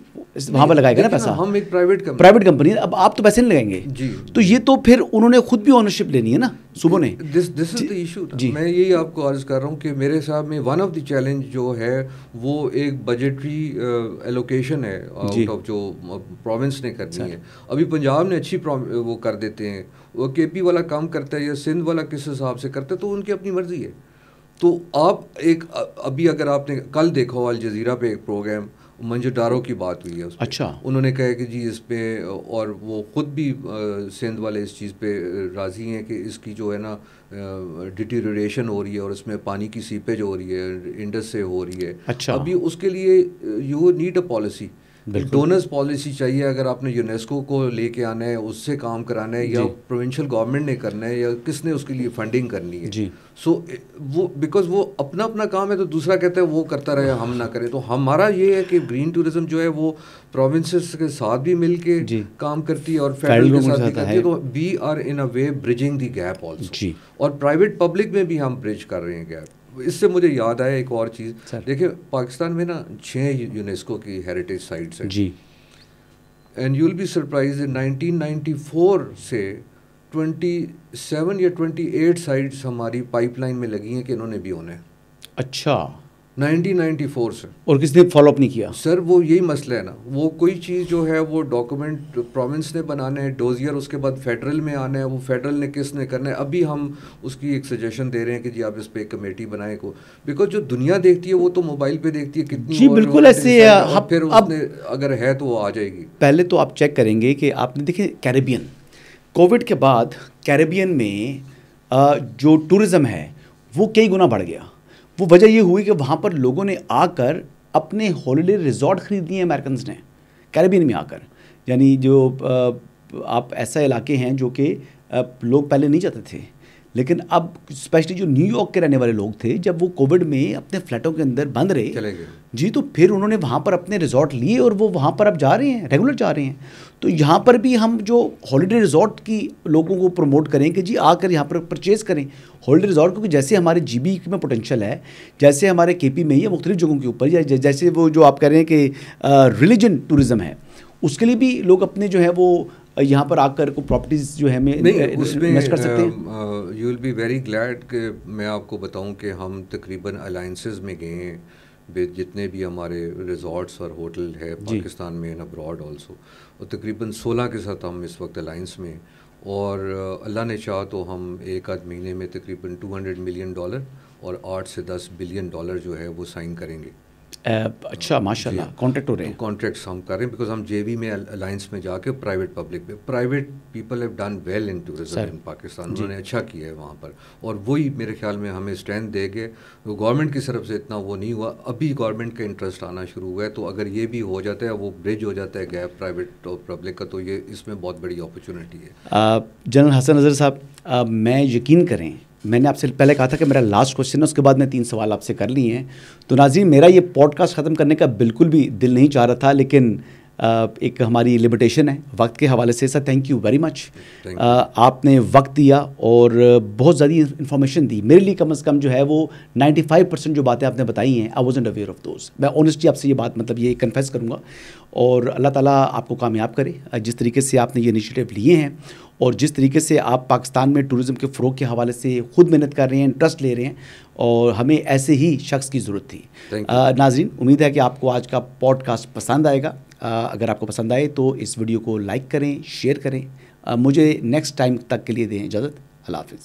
وہاں پہ لگائے گا نا پیسہ. ہم ایک پرائیویٹ کمپنی, اب آپ تو پیسے نہیں لگائیں گے. جی, تو یہ تو پھر انہوں نے خود بھی اونرشپ لینی ہے نا صوبوں نے. دس از دا ایشو. میں یہی آپ کو عرض کر رہا ہوں کہ میرے حساب میں ون آف دی چیلنج جو ہے وہ ایک بجٹری ایلوکیشن ہے آؤٹ آف جو پروونس نے کرنی ہے. ابھی پنجاب نے اچھی وہ کر دیتے ہیں, وہ KP والا کام کرتا ہے یا سندھ والا کس حساب سے کرتا ہے, تو ان کی اپنی مرضی ہے. تو آپ ایک ابھی اگر آپ نے کل دیکھا ہو الجزیرہ پہ ایک پروگرام منجو کی بات ہوئی ہے, اچھا انہوں نے کہا کہ جی اس پہ, اور وہ خود بھی سندھ والے اس چیز پہ راضی ہیں کہ اس کی جو ہے نا ڈیٹیریوریشن ہو رہی ہے اور اس میں پانی کی سیپیج ہو رہی ہے, انڈس سے ہو رہی ہے. اچھا, ابھی اس کے لیے you need a policy donors policy چاہیے. اگر آپ نے یونیسکو کو لے کے آنا ہے, اس سے کام کرانا ہے, یا پروونشل گورنمنٹ نے کرنا ہے, یا کس نے اس کے لیے فنڈنگ کرنی ہے. سو وہ بیکاز وہ اپنا اپنا کام ہے, تو دوسرا کہتا ہے وہ کرتا رہے ہم نہ کریں. تو ہمارا یہ ہے کہ گرین ٹورزم جو ہے وہ پروونسز کے ساتھ بھی مل کے کام کرتی ہے اور فیڈرل کے ساتھ بھی کرتی ہے. تو we are in a way bridging the gap also, اور پرائیویٹ پبلک میں بھی ہم برج کر رہے ہیں گیپ. اس سے مجھے یاد آیا ایک اور چیز. دیکھیں پاکستان میں نا 6 یونیسکو کی ہیریٹیج سائٹس ہیں, and you will be surprise 1994 سے 27 یا 28 سائٹس ہماری پائپ لائن میں لگی ہیں کہ انہوں نے بھی ہونا ہے. اچھا, 1994 سے. اور کس نے فالو اپ نہیں کیا؟ سر وہ یہی مسئلہ ہے نا, وہ کوئی چیز جو ہے وہ ڈاکومنٹ پروونس نے بنانا ہے, ڈوزیئر اس کے بعد فیڈرل میں آنا ہے, وہ فیڈرل نے کس نے کرنا ہے. ابھی ہم اس کی ایک سجیشن دے رہے ہیں کہ جی آپ اس پہ ایک کمیٹی بنائیں کو, بیکاز جو دنیا دیکھتی ہے وہ تو موبائل پہ دیکھتی ہے کتنی. جی بالکل ایسے, پھر اس نے اگر ہے تو وہ آ جائے گی. پہلے تو آپ چیک کریں گے کہ آپ نے دیکھیں کیریبین, کووڈ کے بعد کیریبین میں جو ٹورزم ہے وہ کئی گنا بڑھ گیا. وہ وجہ یہ ہوئی کہ وہاں پر لوگوں نے آ کر اپنے ہالیڈے ریزورٹ خرید لیے امریکنز نے کیریبین میں آ کر. یعنی جو آپ ایسا علاقے ہیں جو کہ لوگ پہلے نہیں جاتے تھے, لیکن اب اسپیشلی جو نیو یارک کے رہنے والے لوگ تھے, جب وہ کووڈ میں اپنے فلیٹوں کے اندر بند رہے چلے گئے جی, تو پھر انہوں نے وہاں پر اپنے ریزورٹ لیے اور وہ وہاں پر اب جا رہے ہیں, ریگولر جا رہے ہیں. تو یہاں پر بھی ہم جو ہالیڈے ریزورٹ کی لوگوں کو پروموٹ کریں کہ جی آ کر یہاں پر پرچیز کریں ہالیڈے ریزورٹ, کیونکہ جیسے ہمارے جی بی میں پوٹینشیل ہے, جیسے ہمارے کے پی میں یا مختلف جگہوں کے اوپر, یا جیسے وہ جو آپ کہہ رہے ہیں کہ ریلیجن ٹورزم ہے, اس کے لیے بھی لوگ اپنے جو ہے وہ یہاں پر آ کر کو پراپرٹیز جو ہے انویسٹ کر سکتے ہیں. You will be very glad کہ میں آپ کو بتاؤں کہ ہم تقریباً الائنسز میں گئے ہیں, جتنے بھی ہمارے ریزورٹس اور ہوٹل ہے پاکستان میں اینڈ ابراڈ آلسو, اور تقریباً 16 کے ساتھ ہم اس وقت الائنس میں, اور اللہ نے چاہ تو ہم ایک آدھ مہینے میں تقریباً $200 ملین اور $8 سے $10 بلین جو ہے وہ سائن کریں گے. اچھا ماشاء اللہ, کانٹریکٹ ہو رہے ہیں, کانٹریکٹس ہم کر رہے ہیں, بیکاز ہم جے بی میں الائنس میں جا کے پرائیویٹ پبلک میں, private people have done well in tourism in Pakistan, انہوں نے اچھا کیا ہے وہاں پر, اور وہی میرے خیال میں ہمیں اسٹرینتھ دے گے. گورنمنٹ کی طرف سے اتنا وہ نہیں ہوا, ابھی گورنمنٹ کا انٹرسٹ آنا شروع ہوا ہے, تو اگر یہ بھی ہو جاتا ہے, وہ برج ہو جاتا ہے گیپ پرائیویٹ اور پبلک کا, تو یہ اس میں بہت بڑی اپرچونیٹی ہے. جنرل حسن اظہر صاحب, میں یقین کریں, میں نے آپ سے پہلے کہا تھا کہ میرا لاسٹ کوشچن ہے, اس کے بعد میں 3 سوال آپ سے کر لیے ہیں. تو ناظرین, میرا یہ پوڈ کاسٹ ختم کرنے کا بالکل بھی دل نہیں چاہ رہا تھا, لیکن ایک ہماری لمیٹیشن ہے وقت کے حوالے سے. سر تھینک یو ویری مچ, آپ نے وقت دیا اور بہت زیادہ انفارمیشن دی. میرے لیے کم از کم جو ہے وہ 95% جو باتیں آپ نے بتائی ہیں, I wasn't aware of those. میں آنیسٹلی آپ سے یہ بات مطلب یہ کنفیس کروں گا, اور اللہ تعالیٰ آپ کو کامیاب کرے. جس طریقے سے آپ نے یہ انیشیٹو لیے ہیں اور جس طریقے سے آپ پاکستان میں ٹورزم کے فروغ کے حوالے سے خود محنت کر رہے ہیں, انٹرسٹ لے رہے ہیں, اور ہمیں ایسے ہی شخص کی ضرورت تھی. ناظرین, امید ہے کہ آپ کو آج کا پوڈ کاسٹ پسند آئے گا. اگر آپ کو پسند آئے تو اس ویڈیو کو لائک کریں, شیئر کریں. مجھے نیکسٹ ٹائم تک کے لیے دیں اجازت. اللہ حافظ.